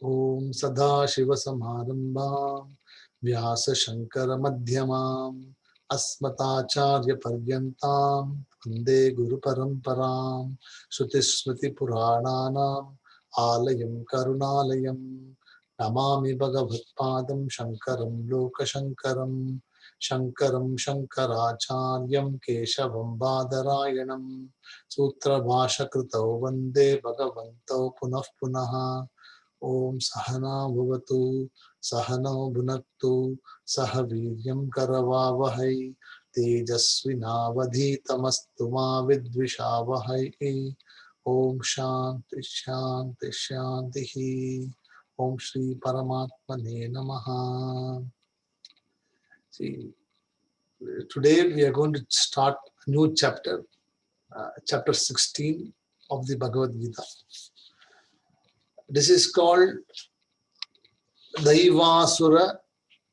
ओम सदाशिवसमारंभां व्यासशंकरमध्यमाम् अस्मदाचार्यपर्यन्तां वन्दे गुरुपरम्परां श्रुतिस्मृतिपुराणानाम् आलयं करुणालयं नमामि भगवत्पादं शङ्करं लोकशङ्करं शङ्करं शङ्कराचार्यं केशवं बादरायणं सूत्रभाष्यकृतौ वन्दे भगवन्तौ पुनः पुनः। ओम सहना भवतु सहनौ भुनक्तु सह वीर्यं करवावहै तेजस्विनावधीतमस्तु मा विद्विषावहै। ओम शांति शांति शांति। ओम श्री परमात्मने नमः। See, today we are going to start a new chapter, chapter 16 of the Bhagavad Gita. This is called Daivasura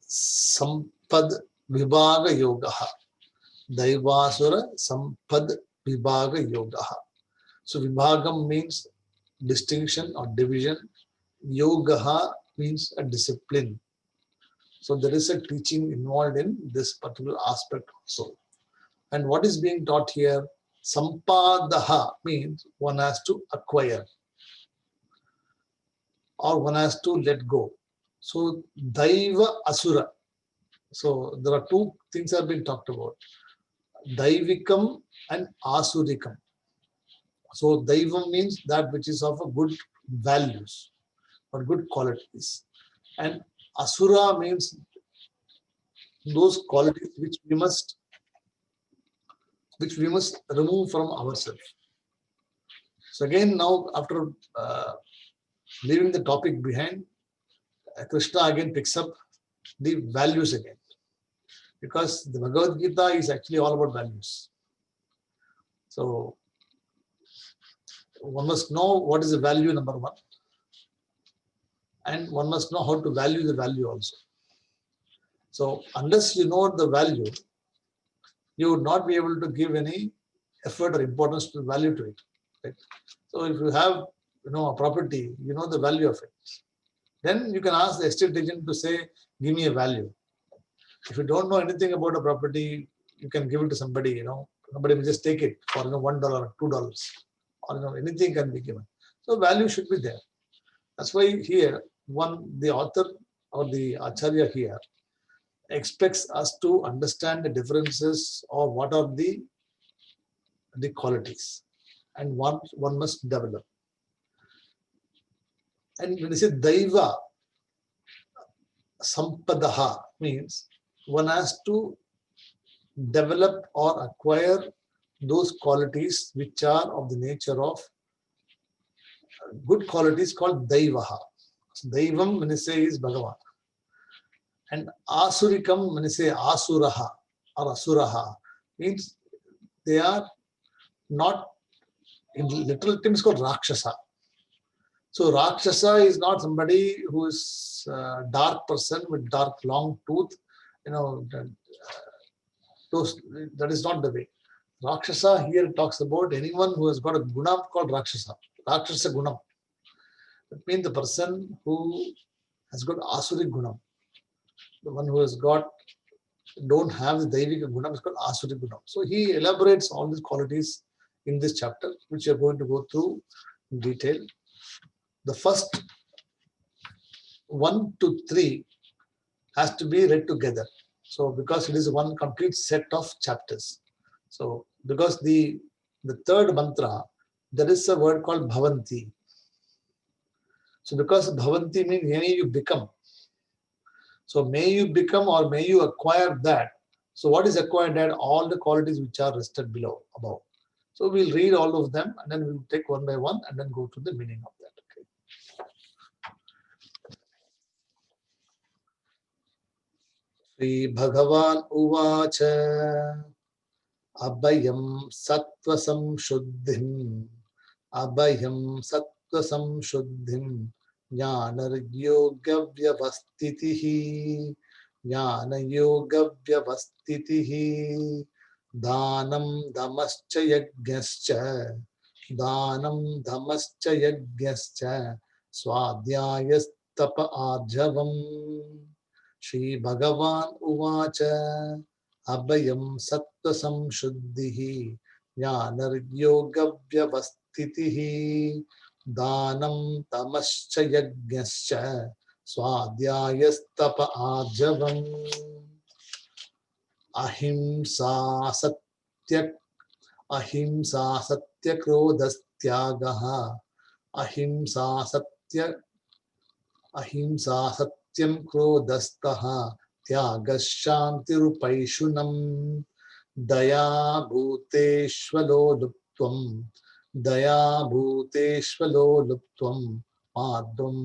Sampad Vibhaga Yogaha. Daivasura Sampad Vibhaga Yogaha. So Vibhagam means distinction or division. Yogaha means a discipline. So there is a teaching involved in this particular aspect also. And what is being taught here? Sampadaha means one has to acquire or one has to let go. So Daiva Asura. So there are two things that have been talked about. Daivikam and Asurikam. So Daivam means that which is of a good values or good qualities. And Asura means those qualities which we must remove from ourselves. So again, now after leaving the topic behind, Krishna again picks up the values again. Because the Bhagavad Gita is actually all about values. So one must know what is the value, number one. And one must know how to value the value also. So unless you know the value, you would not be able to give any effort or importance to value to it. Right? So if you have a property, you know the value of it. Then you can ask the estate agent to say, give me a value. If you don't know anything about a property, you can give it to somebody, somebody will just take it for $1 or $2 or anything can be given. So value should be there. That's why here the author or the Acharya here expects us to understand the differences of what are the qualities and what one must develop. And when you say Daiva Sampadaha means one has to develop or acquire those qualities which are of the nature of good qualities called Daivaha. So Daivam, when you say, is Bhagavan. And Asurikam, when you say Asuraha or Asuraha, means they are not, in literal terms, called Rakshasa. So Rakshasa is not somebody who is a dark person with dark long tooth, that is not the way. Rakshasa here talks about anyone who has got a guna called Rakshasa. Rakshasa Gunam. That means the person who has got Asuric Gunam. The one who don't have the Daivika Gunam is called Asuric Gunam. So he elaborates all these qualities in this chapter, which we are going to go through in detail. The first 1 to 3 has to be read together. So because it is one complete set of chapters. So because the third mantra, there is a word called Bhavanti. So because Bhavanti means may you become. So may you become or may you acquire that. So what is acquired? That all the qualities which are listed above. So we'll read all of them and then we'll take one by one and then go to the meaning of that. Okay. Sri Bhagavan Uvacha Abhayam Sattva Samshuddhim Abhayam Sattva Samshuddhim Jnana Yoga Vyavastitihi Jnana Yoga Vyavastitihi Dhanam Dhamascha Yajnascha Dhanam Dhamascha Yajnascha Swadhyayas tapa arjavam. Shri Bhagavan uvacha abhayam sattva samshuddhihi jnanaryoga vyavastitihi danam tamascha yajnascha swadhyayastapa arjavam. Ahimsa satya ahimsa satya krodhastyagaha ahimsa satya ahimsa satyam krodhastaha tyagashantirupaishunam daya bhuteshvalo luptvam daya bhuteshvalo luptvam madhvam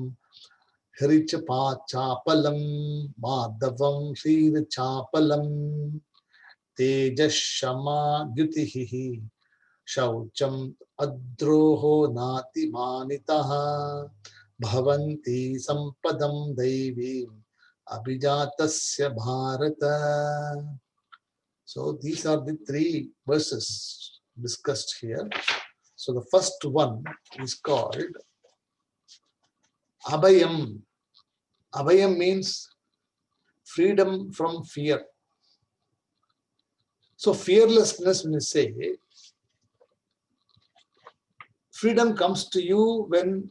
hrichapa chapalam madhavam shrichapalam tejashama gyutihi shaucham adroho nati manitaha bhavanti sampadam devi abhijatasya bharata. So these are the three verses discussed here. So the first one is called Abhayam. Abhayam means freedom from fear. So fearlessness, when you say, freedom comes to you when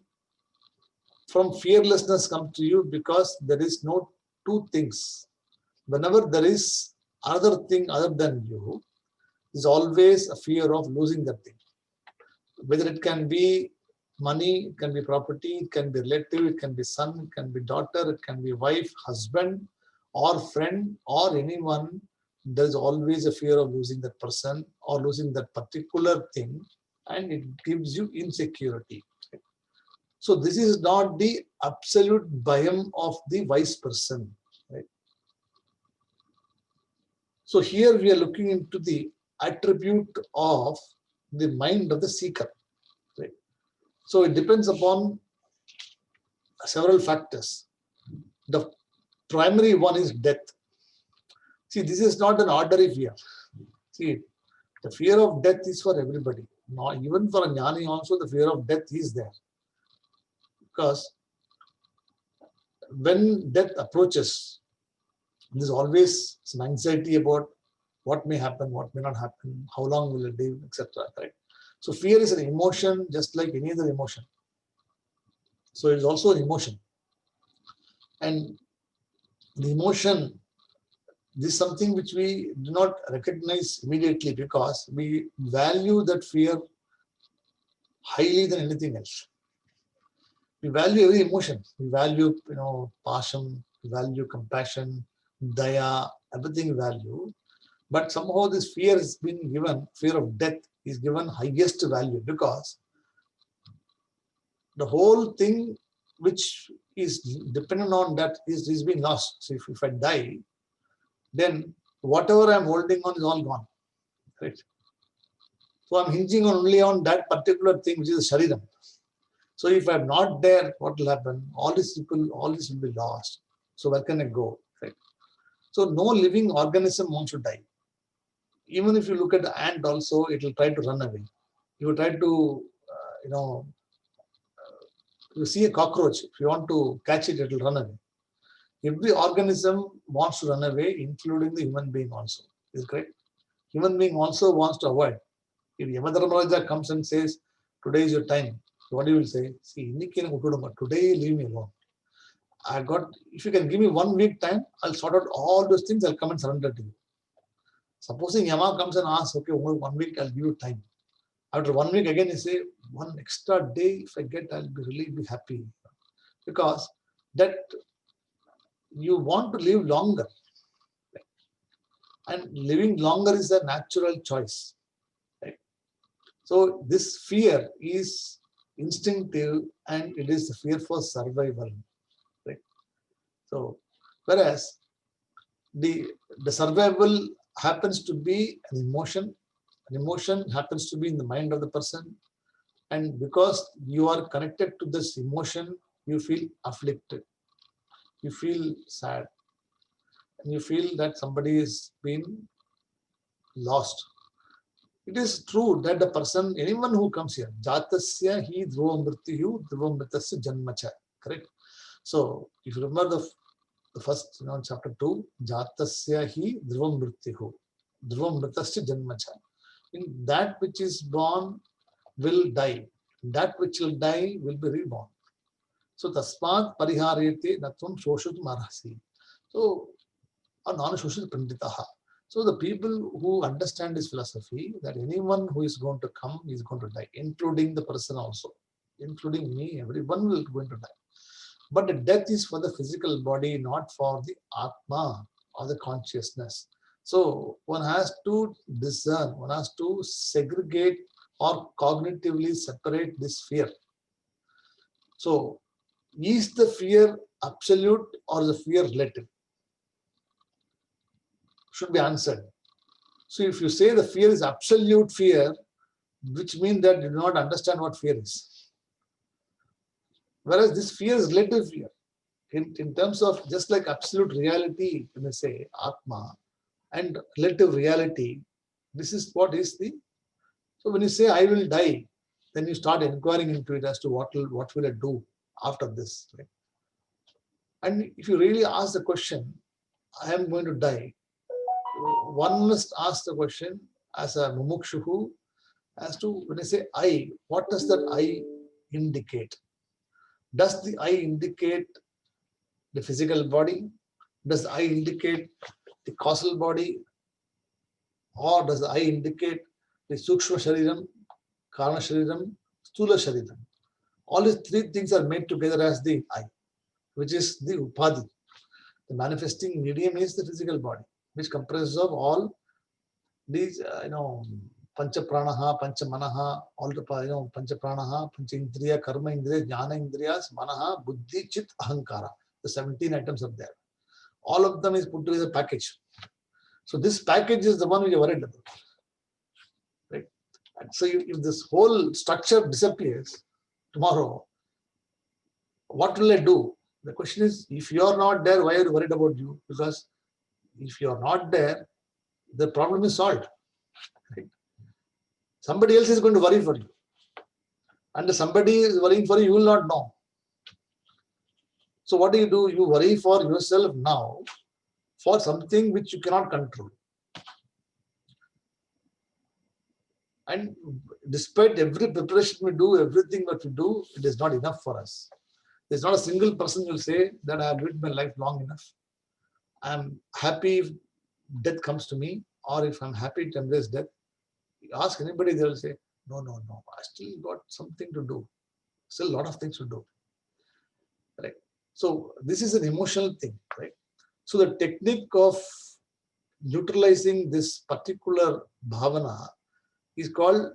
from fearlessness comes to you because there is no two things. Whenever there is another thing other than you, is always a fear of losing that thing. Whether it can be money, it can be property, it can be relative, it can be son, it can be daughter, it can be wife, husband, or friend, or anyone. There is always a fear of losing that person or losing that particular thing, and it gives you insecurity. So this is not the absolute bhayam of the wise person. Right? So here we are looking into the attribute of the mind of the seeker. Right? So it depends upon several factors. The primary one is death. See, this is not an ordinary fear. See, the fear of death is for everybody. Now, even for a jnani also, the fear of death is there. Because when death approaches, there's always some anxiety about what may happen, what may not happen, how long will it live, etc. Right? So fear is an emotion just like any other emotion. So it's also an emotion. And the emotion, this is something which we do not recognize immediately because we value that fear highly than anything else. We value every emotion. We value, passion, we value compassion, daya, everything we value. But somehow this fear has been given, fear of death is given highest value because the whole thing which is dependent on that is being lost. So if I die, then whatever I'm holding on is all gone. Right? So I'm hinging only on that particular thing which is the shariram. So if I'm not there, what will happen? All this will be lost. So where can I go? Right? So no living organism wants to die. Even if you look at the ant also, it will try to run away. You will try to, you see a cockroach, if you want to catch it, it will run away. Every organism wants to run away, including the human being also. Is it correct? Human being also wants to avoid. If Yamadharmaraja comes and says, today is your time, what you will say? See, today leave me alone. If you can give me 1 week time, I'll sort out all those things, I'll come and surrender to you. Supposing Yama comes and asks, okay, 1 week, I'll give you time. After 1 week, again, you say, one extra day, if I get, I'll really be happy. Because that you want to live longer. And living longer is a natural choice. Right? So this fear is instinctive and it is the fear for survival. Right? So whereas the survival happens to be an emotion happens to be in the mind of the person, and because you are connected to this emotion, you feel afflicted, you feel sad, and you feel that somebody is being lost. It is true that the person, anyone who comes here, jatasya hi dhruvam mrityu dhruvam mritasya janmacha, correct? So if you remember the first, chapter 2, Jatasya hi dhruvam mrityuhu, dhruvam mritasya janmacha. In that which is born will die. That which will die will be reborn. So tasmat pariharete natvam shoshatum arhasi. So a non-social panditaha. So the people who understand this philosophy, that anyone who is going to come is going to die, including the person also, including me, everyone will going to die. But the death is for the physical body, not for the Atma or the consciousness. So one has to discern, one has to segregate or cognitively separate this fear. So is the fear absolute or the fear relative? Should be answered. So if you say the fear is absolute fear, which means that you do not understand what fear is. Whereas this fear is relative fear. In terms of just like absolute reality, when they say Atma, and relative reality, this is what is the. So when you say I will die, then you start inquiring into it as to what will I do after this. Right? And if you really ask the question, I am going to die, one must ask the question as a mumukshuhu as to when I say I, what does that I indicate? Does the I indicate the physical body? Does the I indicate the causal body? Or does the I indicate the Sukshma Shariram, Karana Shariram, Stula Shariram? All these three things are made together as the I, which is the Upadhi. The manifesting medium is the physical body, which comprises of all these, Pancha Pranaha, Pancha Manaha, all the, Pancha Pranaha, Pancha Indriya, Karma Indriya, Jnana Indriyas, Manaha, Buddhi, Chit, Ahankara. The 17 items are there. All of them is put together package. So this package is the one we are worried about. Right? And so if this whole structure disappears tomorrow, what will I do? The question is, if you are not there, why are you worried about you? Because if you are not there, the problem is solved. Right? Somebody else is going to worry for you. And somebody is worrying for you, you will not know. So what do? You worry for yourself now for something which you cannot control. And despite every preparation we do, everything that we do, it is not enough for us. There's not a single person who will say that I have lived my life long enough. I'm happy if death comes to me, or if I'm happy to embrace death. You ask anybody, they will say, no, I still got something to do. Still a lot of things to do. Right? So this is an emotional thing, right? So the technique of neutralizing this particular bhavana is called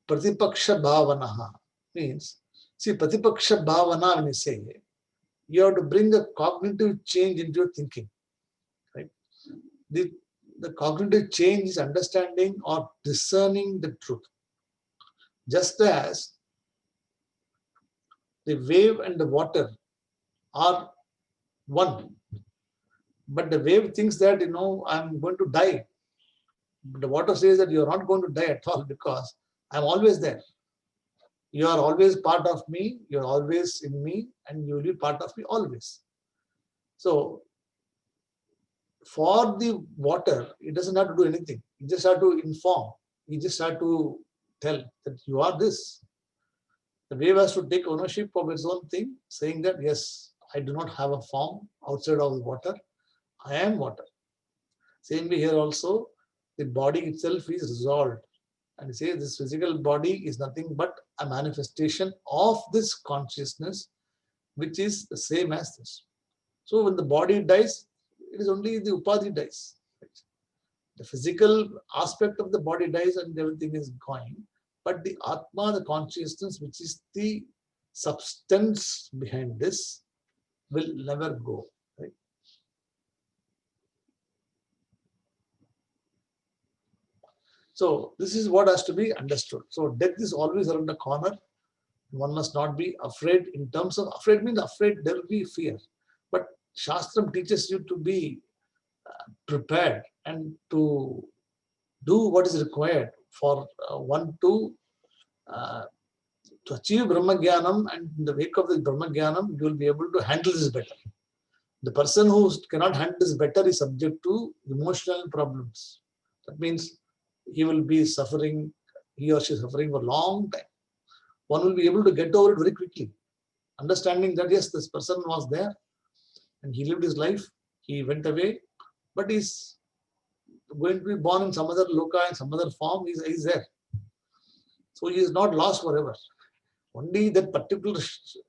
Pratipaksha Bhavanaha. Means, see, Pratipaksha Bhavana, when you say, you have to bring a cognitive change into your thinking. Right? The cognitive change is understanding or discerning the truth. Just as the wave and the water are one, but the wave thinks that, I'm going to die. But the water says that you're not going to die at all because I'm always there. You are always part of me, you're always in me, and you will be part of me always. So for the water, it doesn't have to do anything. You just have to inform. You just have to tell that you are this. The wave has to take ownership of its own thing, saying that, yes, I do not have a form outside of the water. I am water. Same way here also, the body itself is resolved. And say this physical body is nothing but a manifestation of this consciousness, which is the same as this. So when the body dies, it is only the upadhi dies. The physical aspect of the body dies and everything is going. But the Atma, the consciousness, which is the substance behind this, will never go. Right? So this is what has to be understood. So death is always around the corner. One must not be afraid. In terms of afraid means afraid, there will be fear. But Shastram teaches you to be prepared and to do what is required for one to To achieve Brahma Jnanam, and in the wake of the Brahma Jnanam, you will be able to handle this better. The person who cannot handle this better is subject to emotional problems. That means he will be suffering, he or she is suffering for a long time. One will be able to get over it very quickly, understanding that yes, this person was there and he lived his life, he went away, but he's going to be born in some other loka, in some other form, he's there. So he is not lost forever. Only that particular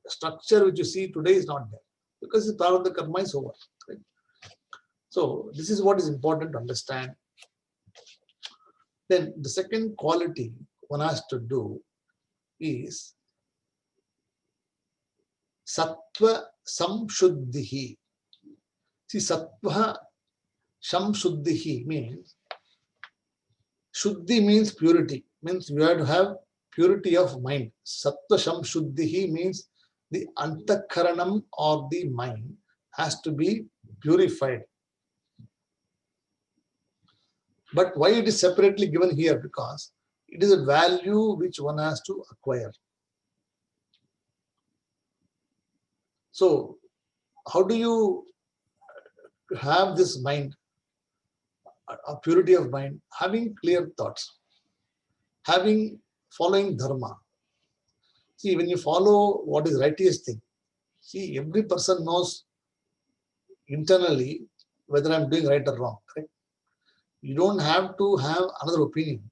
structure which you see today is not there, because it's part of the karma is over. Right? So this is what is important to understand. Then the second quality one has to do is sattva samshuddhihi. See, sattva samshuddhihi means, shuddhi means purity, means you have to have purity of mind. Sattva samshuddhihi means the antakaranam or the mind has to be purified. But why it is separately given here? Because it is a value which one has to acquire. So how do you have this mind, a purity of mind? Having clear thoughts, following dharma. See, when you follow what is righteous thing, see, every person knows internally whether I'm doing right or wrong. Correct? You don't have to have another opinion,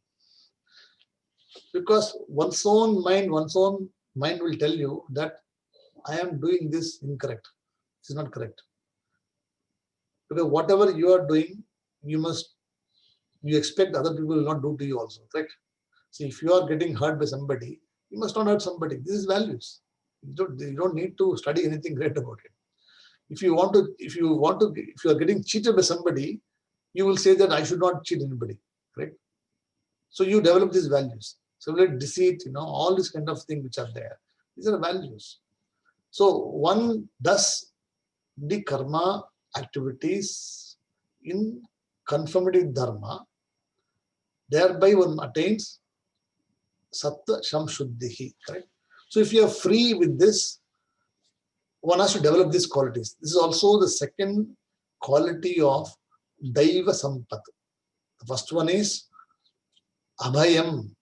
because one's own mind will tell you that I am doing this incorrect. This is not correct. Because whatever you are doing, you expect other people will not do to you also. Correct? See, if you are getting hurt by somebody, you must not hurt somebody. This is values. You don't need to study anything great about it. If you are getting cheated by somebody, you will say that I should not cheat anybody. Correct? So you develop these values. So let deceit, all these kind of things which are there. These are values. So one does the karma activities in conformity with dharma, thereby one attains sattva samshuddhihi. Correct? So if you are free with this, one has to develop these qualities. This is also the second quality of daiva sampat. The first one is abhayam.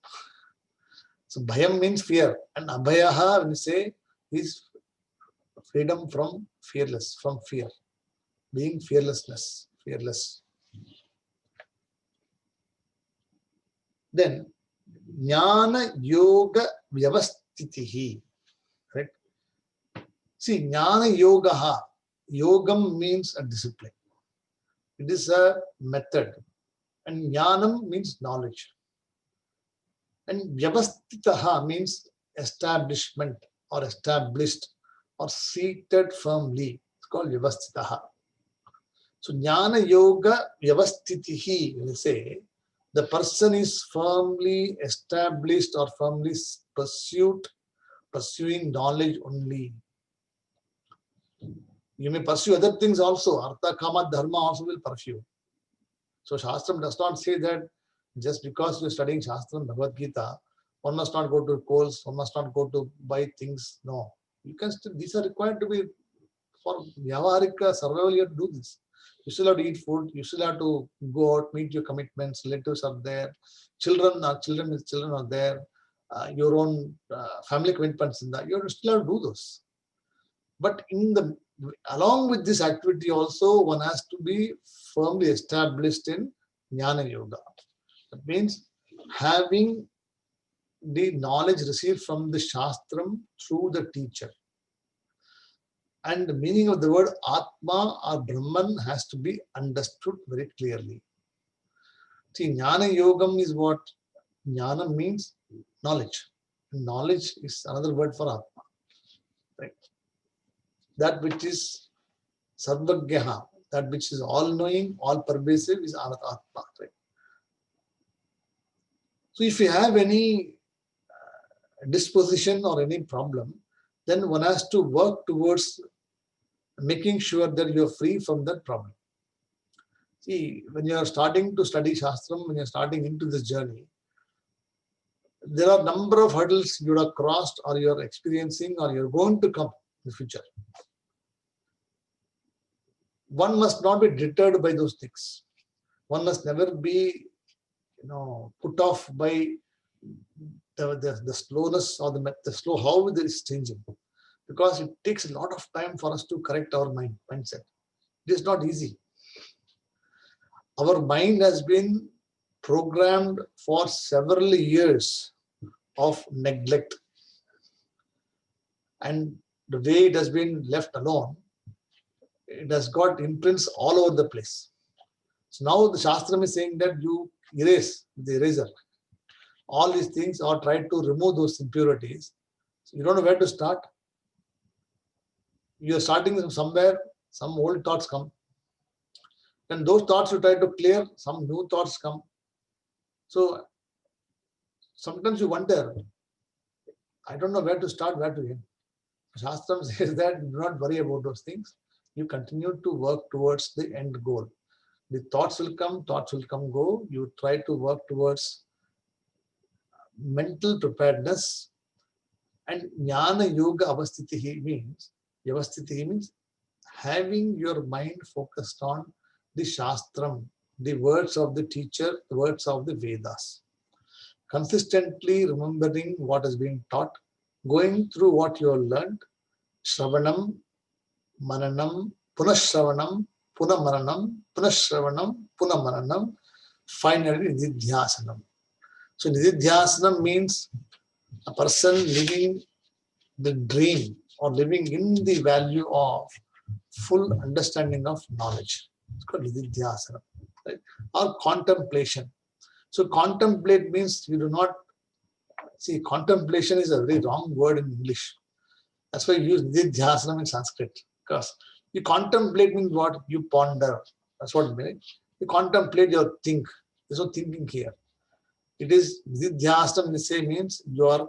So bhayam means fear, and abhayaha, when we say, is freedom from fear, being fearless. Then jnana yoga vyavastitihi. Right? See, jnana yogaha. Yogam means a discipline. It is a method. And jnanam means knowledge. And vyavastitaha means establishment or established or seated firmly. It's called vyavastitaha. So jnana yoga vyavastitihi, when you say, the person is firmly established or firmly pursuing knowledge only. You may pursue other things also. Artha, kama, dharma also will pursue. So Shastram does not say that just because you are studying Shastram, Bhagavad Gita, one must not go to course, one must not go to buy things. No. You can still, these are required to be for Vyavaharika survival. You have to do this. You still have to eat food, you still have to go out, meet your commitments, relatives are there, children are there, your own family commitments in that. You still have to do those. But along with this activity also, one has to be firmly established in Jnana Yoga. That means having the knowledge received from the Shastram through the teacher. And the meaning of the word Atma or Brahman has to be understood very clearly. See, Jnana Yogam is what? Jnana means knowledge. Knowledge is another word for Atma. Right? That which is Sarvagyaha, that which is all-knowing, all-pervasive is Atma. Right? So if you have any disposition or any problem, then one has to work towards making sure that you are free from that problem. See, when you are starting to study Shastram, when you are starting into this journey, There are number of hurdles you have crossed or you're experiencing or you're going to come in the future. One must not be deterred by those things. One must never be, put off by the slowness or the slow how it is changing, because it takes a lot of time for us to correct our mindset. It is not easy. Our mind has been programmed for several years of neglect, and the way it has been left alone, it has got imprints all over the place. So now the Shastram is saying that you erase the eraser all these things or try to remove those impurities. So you don't know where to start. You are starting from somewhere, some old thoughts come. And those thoughts you try to clear, some new thoughts come. So sometimes you wonder, I don't know where to start, where to end. Shastram says that do not worry about those things. You continue to work towards the end goal. The thoughts will come, go. You try to work towards mental preparedness. And Jnana Yoga Avastitihi means having your mind focused on the Shastram, the words of the teacher, the words of the Vedas. Consistently remembering what is being taught, going through what you have learned, Shravanam, Mananam, Punashravanam, Punamaranam, Punashravanam, Punamaranam, finally Nididhyasanam. So Nididhyasanam means a person living the dream or living in the value of full understanding of knowledge. It's called Nididhyasana, right? Or contemplation. So contemplate means you do not see, contemplation is a very wrong word in English. That's why you use Nididhyasana in Sanskrit. Because you contemplate means what? You ponder. That's what it means. You contemplate your think. There's no thinking here. It is Nididhyasana means you are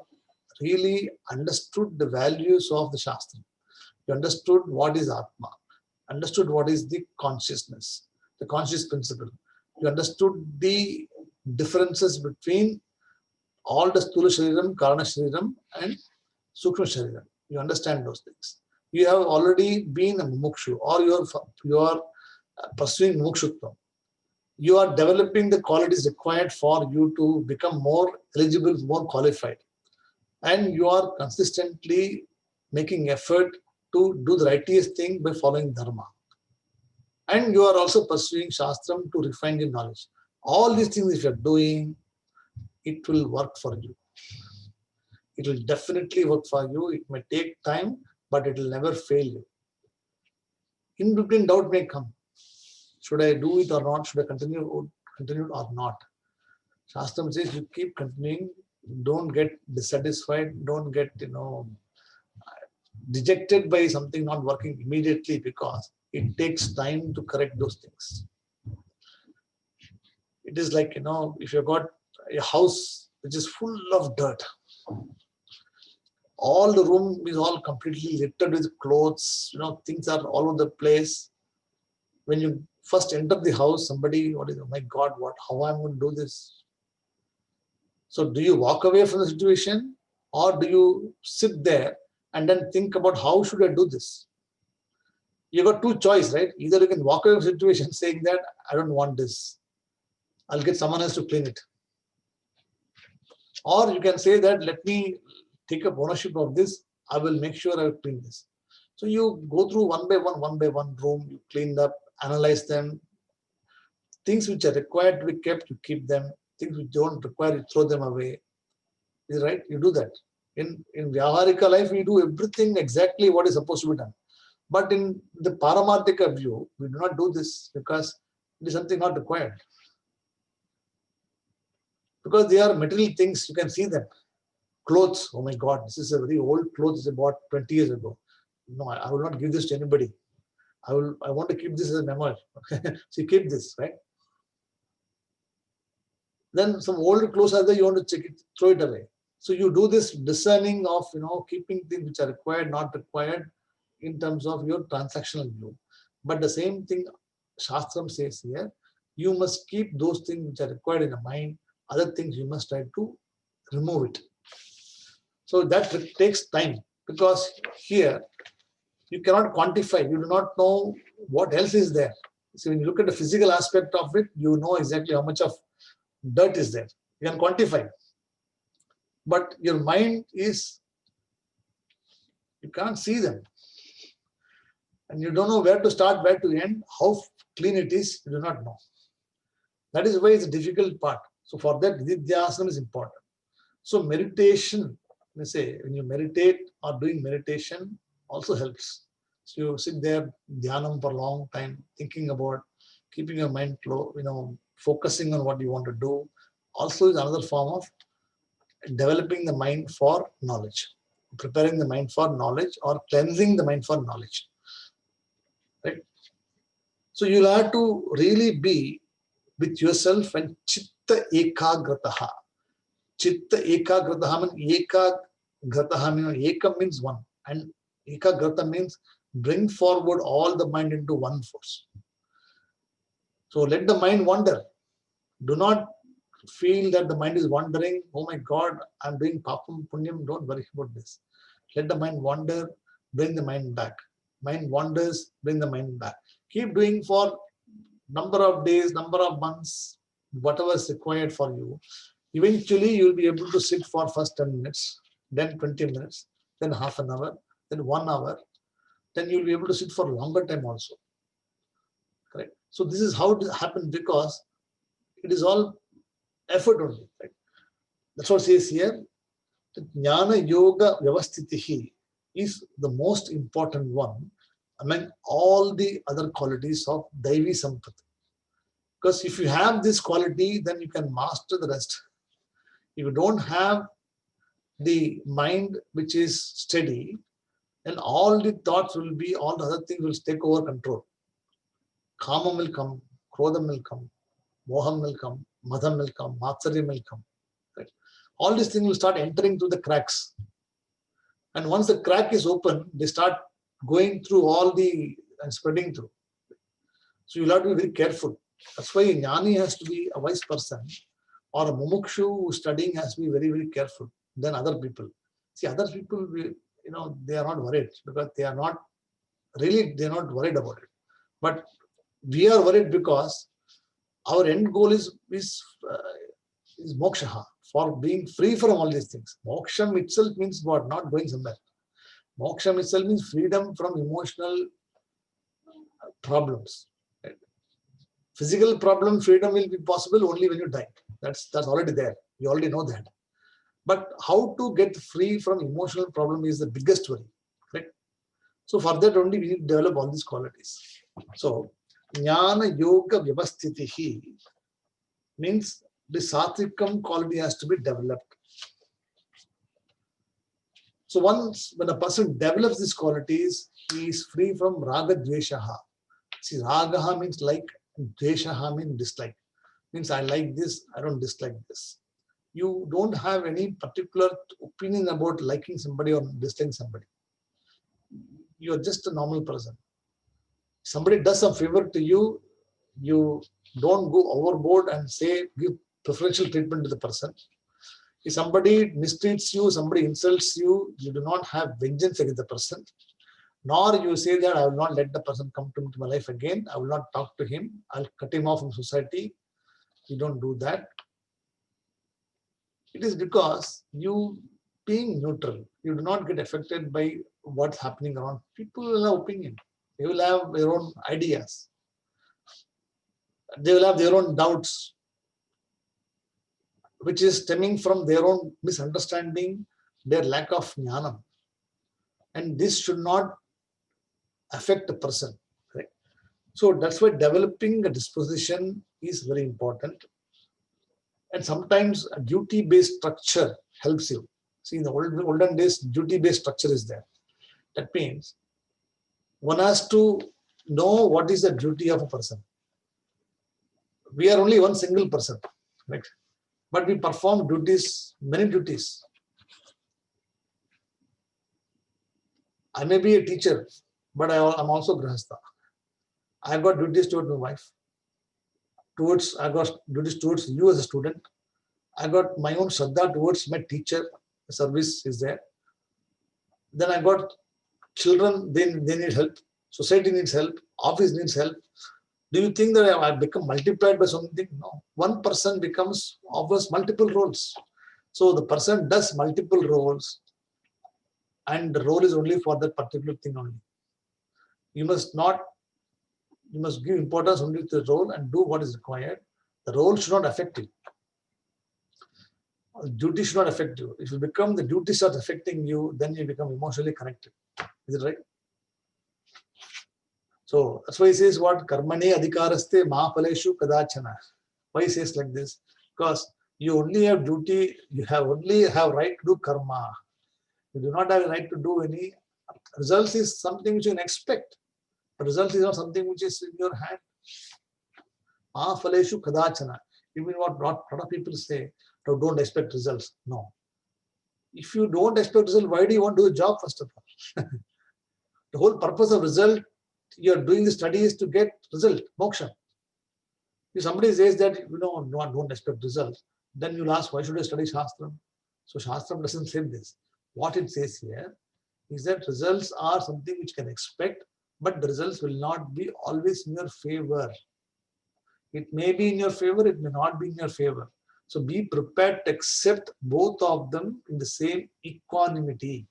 really understood the values of the Shastra. You understood what is Atma, understood what is the consciousness, the conscious principle. You understood the differences between all the Sthula Shariram, Karana Shariram and Sukshma Shariram. You understand those things. You have already been a Mumukshu or you are pursuing Mumukshutvam. You are developing the qualities required for you to become more eligible, more qualified. And you are consistently making effort to do the righteous thing by following Dharma. And you are also pursuing Shastram to refine your knowledge. All these things, if you are doing, it will work for you. It will definitely work for you. It may take time, but it will never fail you. In between, doubt may come. Should I do it or not? Should I continue or not? Shastram says you keep continuing. Don't get dissatisfied. Don't get dejected by something not working immediately, because it takes time to correct those things. It is like, if you've got a house which is full of dirt, all the room is all completely littered with clothes, things are all over the place. When you first enter the house, somebody, oh my God, how am I going to do this? So do you walk away from the situation, or do you sit there and then think about how should I do this? You got two choices, right? Either you can walk away from the situation saying that I don't want this, I'll get someone else to clean it. Or you can say that let me take up ownership of this, I will make sure I will clean this. So you go through one by one room, you clean up, analyze them. Things which are required to be kept, you keep them. Things which don't require, you throw them away. Is right? You do that. In Vyavarika life, we do everything exactly what is supposed to be done. But in the Paramarthika view, we do not do this because it is something not required. Because they are material things, you can see them. Clothes, oh my God, this is a very old clothes about 20 years ago. No, I will not give this to anybody. I want to keep this as a memory. So you keep this, right? Then some old clothes are there, you want to check it, throw it away. So you do this discerning of, keeping things which are required, not required in terms of your transactional view. But the same thing Shastram says here, you must keep those things which are required in the mind. Other things you must try to remove it. So that takes time, because here you cannot quantify, you do not know what else is there. So when you look at the physical aspect of it, you know exactly how much of dirt is there. You can quantify. But your mind is, you can't see them. And you don't know where to start, where to end, how clean it is, you do not know. That is why it's a difficult part. So for that, Nididhyasana is important. So meditation, let's say, when you meditate or doing meditation also helps. So you sit there, dhyanam for a long time, thinking about, keeping your mind flow, focusing on what you want to do, also is another form of developing the mind for knowledge, preparing the mind for knowledge, or cleansing the mind for knowledge. Right? So you'll have to really be with yourself and chitta ekagrataha. Chitta ekagrataha means ekam means one, and ekagrata means bring forward all the mind into one force. So let the mind wander. Do not feel that the mind is wandering. Oh my God, I'm doing papam punyam. Don't worry about this. Let the mind wander, bring the mind back. Mind wanders, bring the mind back. Keep doing for number of days, number of months, whatever is required for you. Eventually, you'll be able to sit for first 10 minutes, then 20 minutes, then half an hour, then 1 hour. Then you'll be able to sit for a longer time also. Correct? So this is how it happens, because it is all effort only. Right? That's what it says here. Jnana Yoga Vyavasthitihi is the most important one among all the other qualities of Daivi Sampati. Because if you have this quality, then you can master the rest. If you don't have the mind which is steady, then all the thoughts will be, all the other things will take over control. Kamam will come, Krodham will come, Moham will come, Madham will come, Matsaryam will come. Right? All these things will start entering through the cracks. And once the crack is open, they start going through all the, and spreading through. So you'll have to be very careful. That's why a jnani has to be a wise person, or a mumukshu who is studying has to be very, very careful than other people. See, other people, they are not worried, because they are not worried about it. But we are worried because our end goal is moksha, for being free from all these things. Moksham itself means what? Not going somewhere. Moksham itself means freedom from emotional problems. Right? Physical problem, freedom will be possible only when you die. That's already there. You already know that. But how to get free from emotional problem is the biggest worry. Right? So for that only we need to develop all these qualities. So Jnana Yoga Vyavasthitihi means the Satvikam quality has to be developed. So once when a person develops these qualities, he is free from Raga Dveshaha. See, Ragaha means like, Dveshaha means dislike. Means I like this, I don't dislike this. You don't have any particular opinion about liking somebody or disliking somebody. You are just a normal person. Somebody does a favor to you, you don't go overboard and give preferential treatment to the person. If somebody mistreats you, somebody insults you, you do not have vengeance against the person. Nor you say that I will not let the person come to my life again. I will not talk to him. I'll cut him off from society. You don't do that. It is because you being neutral, you do not get affected by what's happening around. People will have opinion. They will have their own ideas. They will have their own doubts, which is stemming from their own misunderstanding, their lack of jnanam. And this should not affect the person. Right? So that's why developing a disposition is very important. And sometimes a duty-based structure helps you. See, in the olden days, duty-based structure is there. That means one has to know what is the duty of a person. We are only one single person, right? But we perform duties, many duties. I may be a teacher, but I'm also grahastha. I've got duties towards my wife. I've got duties towards you as a student. I got my own shraddha towards my teacher, service is there. Then I got children, they need help, society needs help, office needs help. Do you think that I become multiplied by something? No. One person offers multiple roles. So the person does multiple roles, and the role is only for that particular thing only. You must give importance only to the role and do what is required. The role should not affect you. Duty should not affect you. If you become the duty starts affecting you, then you become emotionally connected. Is it right? So that's why he says what karmane adhikaraste mahapaleshu kadachana. Why he says like this? Because you only have duty, you only have right to do karma. You do not have a right to do any results. Is something which you can expect. The result is not something which is in your hand. Mahapaleshu kadachana. Even what a lot of people say, don't expect results. No. If you don't expect result, why do you want to do a job first of all? The whole purpose of result, you are doing the study is to get result, moksha. If somebody says that don't expect results, then you'll ask, why should I study Shastram? So Shastram doesn't say this. What it says here is that results are something which can expect, but the results will not be always in your favor. It may be in your favor, it may not be in your favor. So be prepared to accept both of them in the same equanimity.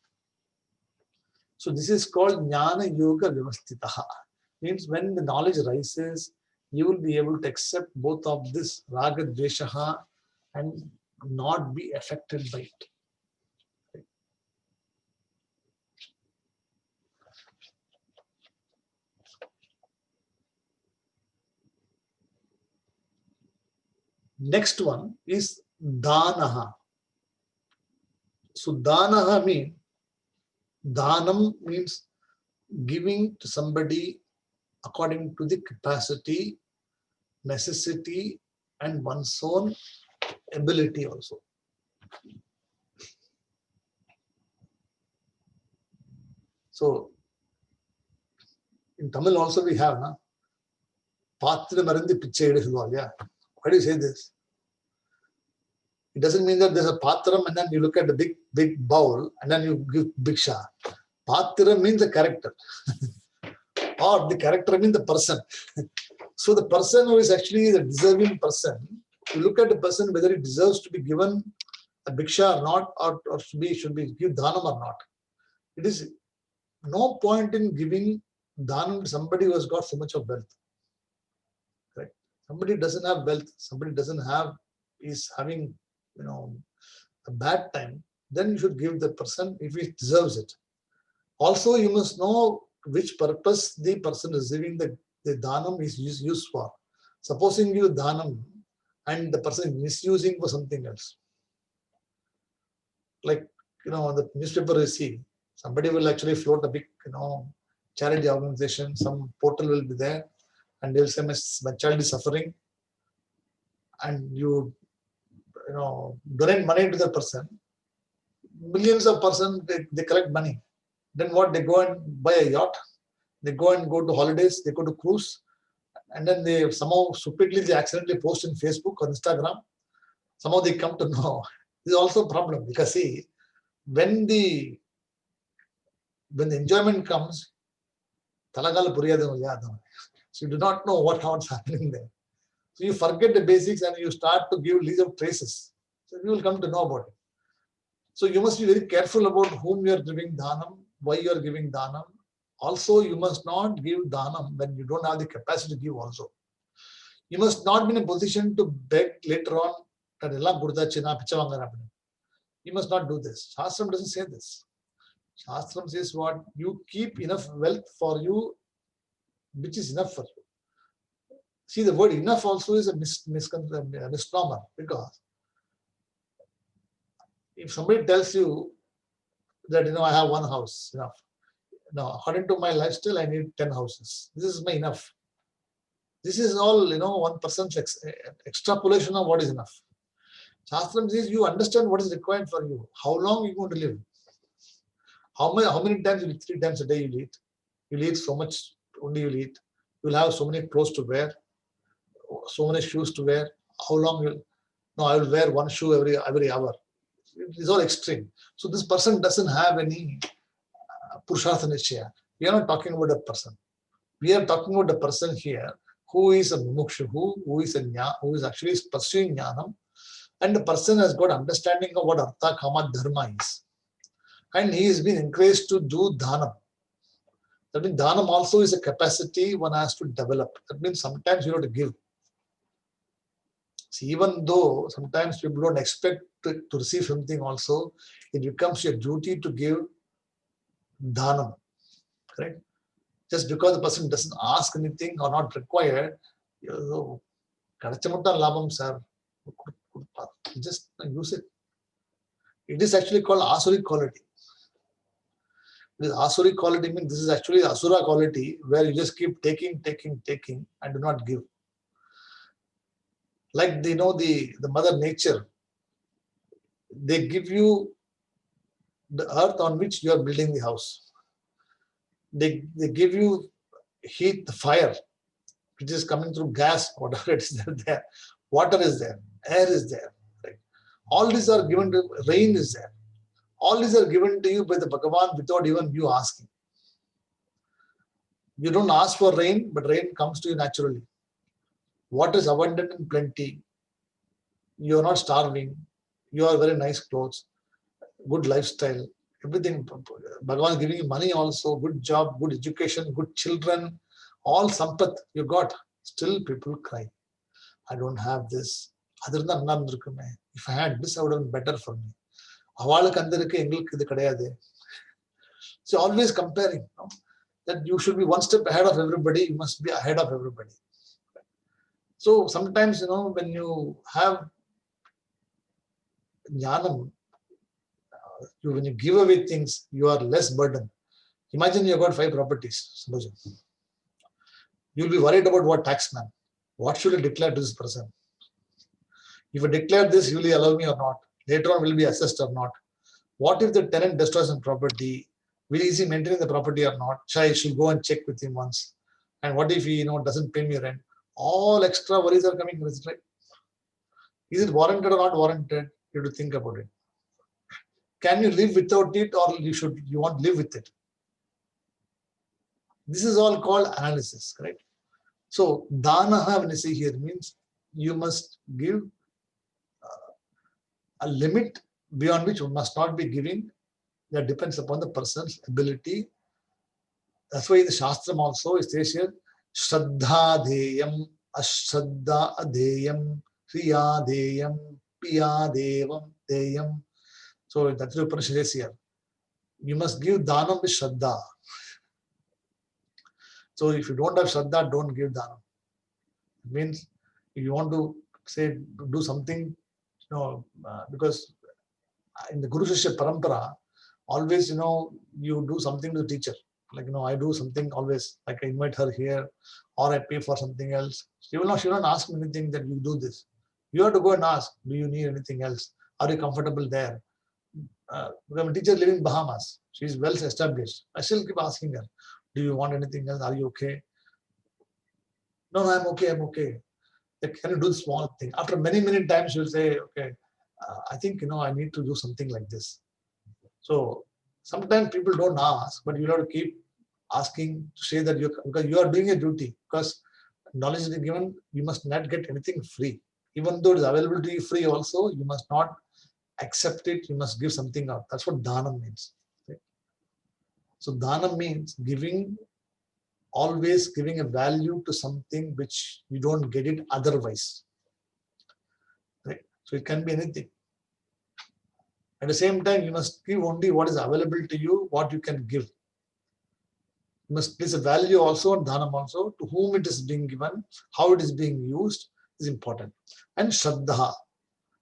So this is called Jnana Yoga Vyavasthitaha. Means when the knowledge rises, you will be able to accept both of this Raga Dveshaha and not be affected by it. Next one is Danaha. So Danaha means, Danam means giving to somebody according to the capacity, necessity, and one's own ability also. So in Tamil also we have, Patra Marandi Pichai. Yeah. Why do you say this? It doesn't mean that there's a patram and then you look at the big bowl and then you give bhiksha. Patra means the character. Or the character means the person. So the person who is actually the deserving person, you look at the person whether he deserves to be given a bhiksha or not, or should be give dhanam or not. It is no point in giving dhanam to somebody who has got so much of wealth. Right? Somebody doesn't have wealth, somebody is having a bad time, then you should give the person if he deserves it. Also, you must know which purpose the person receiving the dhanam is used for. Supposing you dhanam and the person is misusing for something else. Like, the newspaper you see, somebody will actually float a big, charity organization, some portal will be there, and they'll say, my child is suffering, and you donate money to the person. Millions of persons, they collect money. Then what? They go and buy a yacht. They go to holidays. They go to cruise. And then they somehow stupidly, they accidentally post in Facebook or Instagram. Somehow they come to know. This is also a problem because see, when the enjoyment comes, talagala puriyadam yadam. So you do not know what's happening there. So you forget the basics and you start to give leaves of traces. So you will come to know about it. So you must be very careful about whom you are giving dhanam, why you are giving dhanam. Also, you must not give dhanam when you don't have the capacity to give also. You must not be in a position to beg later on that you must not do this. Shastram doesn't say this. Shastram says what? You keep enough wealth for you, which is enough for you. See, the word enough also is a misnomer, because if somebody tells you that, I have one house, enough. Now, according to my lifestyle, I need 10 houses. This is my enough. This is all, one person's extrapolation of what is enough. Shastram says you understand what is required for you. How long you going to live? How many times you eat? 3 times a day you eat. You'll eat so much, only you'll eat. You'll have so many clothes to wear, so many shoes to wear. How long No, I will wear one shoe every hour. It is all extreme. So this person doesn't have any Purushartha Nishchaya. We are not talking about a person. We are talking about a person here who is a mumukshu, who is actually pursuing jnanam, and the person has got understanding of what artha, kama, dharma is. And he has been encouraged to do dhanam. That means dhanam also is a capacity one has to develop. That means sometimes you have to give. See, even though sometimes people don't expect to receive something also, it becomes your duty to give dhanam. Correct? Just because the person doesn't ask anything or not required, labam, sir. Just use it. It is actually called asuri quality. This asuri quality means this is actually asura quality where you just keep taking and do not give. Like the mother nature, they give you the earth on which you are building the house. They give you heat, the fire, which is coming through gas, whatever it is there. Water is there, air is there. Right? All these are given to, rain is there. All these are given to you by the Bhagavan without even you asking. You don't ask for rain, but rain comes to you naturally. Water is abundant and plenty. You are not starving. You are very nice clothes, good lifestyle, everything. Bhagavan is giving you money also, good job, good education, good children, all sampath you got. Still people cry. I don't have this. Other than if I had this, I would have been better for me. So always comparing. No? That you should be one step ahead of everybody, you must be ahead of everybody. So sometimes, when you have jnanam, when you give away things, you are less burdened. Imagine you got 5 properties. You'll be worried about what taxman. What should I declare to this person? If I declare this, will he allow me or not? Later on, will be assessed or not? What if the tenant destroys some property? Will he maintain the property or not? I should go and check with him once. And what if he doesn't pay me rent? All extra worries are coming, right? Is it warranted or not warranted? You have to think about it. Can you live without it, or you want to live with it? This is all called analysis, correct? So danaha, when you see here, means you must give a limit beyond which one must not be giving. That depends upon the person's ability. That's why in the Shastram also it says here, Shraddha Deyam, Ashraddha Adeyam, Kriya Deyam, Piya Devam Deyam. So that's the Upanishad says here. You must give Dhanam with Shraddha. So if you don't have Shraddha, don't give Dhanam. It means if you want to say, do something, because in the Guru Shishya Parampara, always, you do something to the teacher. Like, I do something always, like I invite her here, or I pay for something else. She will not ask me anything that you do this. You have to go and ask, do you need anything else? Are you comfortable there? We have a teacher living in Bahamas. She is well established. I still keep asking her, do you want anything else? Are you okay? No, I'm okay. I'm okay. Like, can you do the small thing? After many, many times, she'll say, okay, I think, I need to do something like this. So sometimes people don't ask, but you have to keep asking to say that because you are doing a duty. Because knowledge is given, you must not get anything free. Even though it is available to you free also, you must not accept it. You must give something out. That's what dhanam means. Okay? So dhanam means always giving a value to something which you don't get it otherwise. Right? So it can be anything. At the same time, you must give only what is available to you, what you can give. You must place a value also on dhanam also, to whom it is being given, how it is being used is important. And shraddha.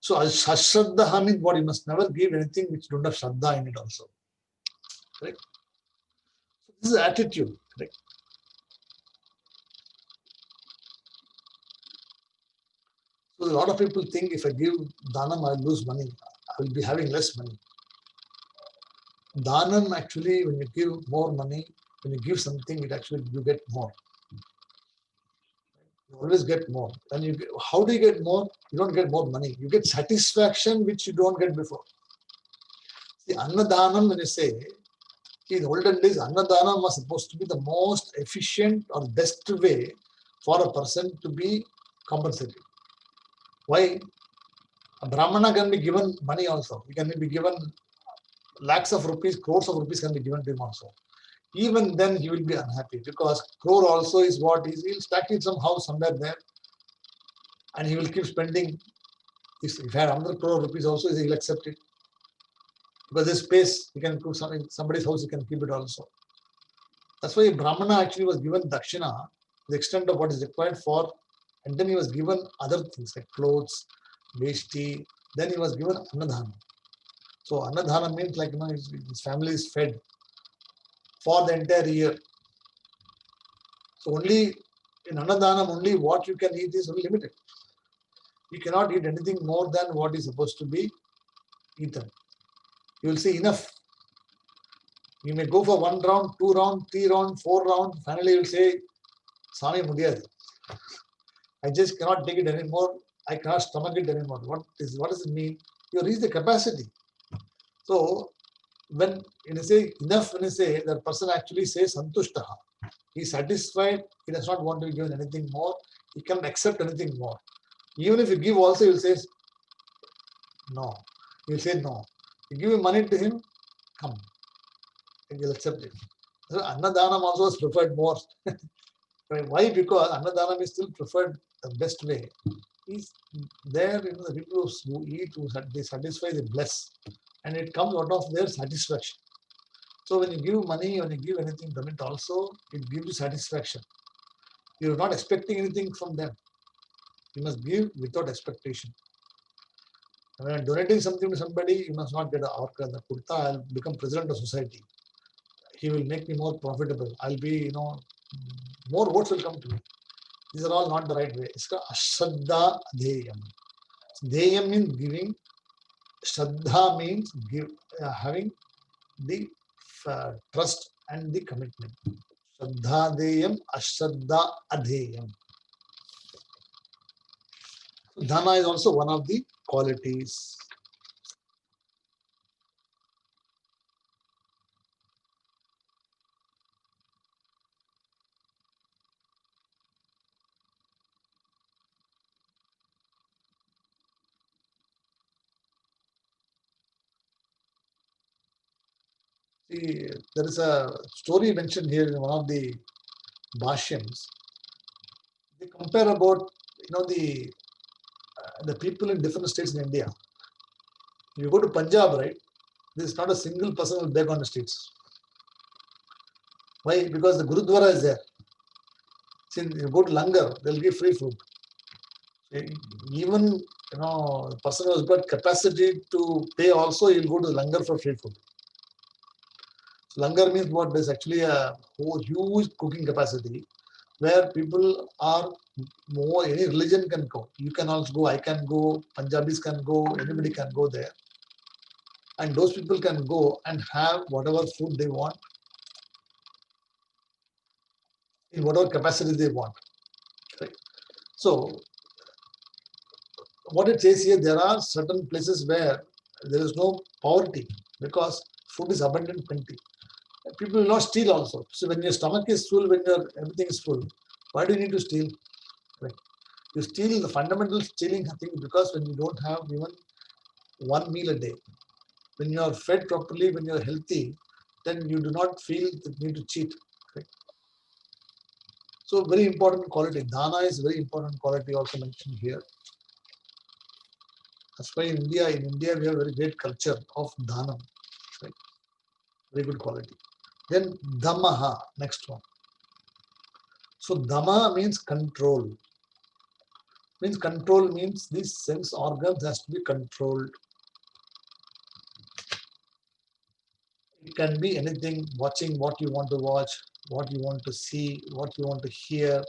So ashraddha means what? You must never give anything which don't have shraddha in it also. Correct? So this is attitude. Correct? So a lot of people think if I give dhanam, I'll lose money. I will be having less money. Dhanam actually, when you give more money, when you give something, it actually you get more. You always get more. And how do you get more? You don't get more money. You get satisfaction which you don't get before. See, Annadanam, when you say, in olden days, Annadanam was supposed to be the most efficient or best way for a person to be compensated. Why? A Brahmana can be given money also. He can be given lakhs of rupees, crores of rupees can be given to him also. Even then he will be unhappy because crore also is what is, he'll stack it somehow somewhere there and he will keep spending. If he had 100 crore rupees also, he'll accept it. Because there's space, he can put something, somebody's house, he can keep it also. That's why Brahmana actually was given Dakshina, the extent of what is required for, and then he was given other things like clothes, veshti, then he was given Annadhana. So Annadhana means like, his family is fed for the entire year. So only in Annadhanam, only what you can eat is only limited. You cannot eat anything more than what is supposed to be eaten. You will say enough. You may go for 1 round, 2 round, 3 round, 4 round. Finally, you will say, Swami Mudiyad. I just cannot take it anymore. I cannot stomach it anymore. What does it mean? You reach the capacity. So when you say enough, when you say that person actually says santushtaha, he is satisfied, he does not want to be given anything more, he cannot accept anything more. Even if you give also, he will say no. He will say no. You give money to him, come. He will accept it. So Annadanam also is preferred more. Why? Because Annadanam is still preferred the best way. He's there, the people who eat, they satisfy, they bless. And it comes out of their satisfaction. So when you give money, when you give anything from it also, it gives you satisfaction. You are not expecting anything from them. You must give without expectation. And when donating something to somebody, you must not get the kurta, I'll become president of society. He will make me more profitable. I'll be, more votes will come to me. These are all not the right way. Iska ashraddha adheyam. Dheyam means giving. Shraddha means having the trust and the commitment. Shraddha deyam, ashraddha adheyam. Dhana is also one of the qualities. See, there is a story mentioned here in one of the Bhashyams. They compare about the people in different states in India. You go to Punjab, right? There is not a single person who will beg on the streets. Why? Because the Gurudwara is there. See, you go to Langar, they'll give free food. Even the person who has got capacity to pay also, he'll go to Langar for free food. So Langar means what? There's actually a huge cooking capacity where people are more, any religion can go. You can also go, I can go, Punjabis can go, anybody can go there. And those people can go and have whatever food they want in whatever capacity they want. Right? So what it says here, there are certain places where there is no poverty because food is abundant, plenty. People will not steal also. So when your stomach is full, when your everything is full, why do you need to steal? Right? You steal the fundamental stealing thing because when you don't have even one meal a day, when you are fed properly, when you are healthy, then you do not feel the need to cheat. Right? So very important quality. Dana is very important quality also mentioned here. That's why in India we have a very great culture of dhanam. Right? Very good quality. Then dhammaha, next one. So dhamma means control. Control means these sense organs has to be controlled. It can be anything, watching what you want to watch, what you want to see, what you want to hear,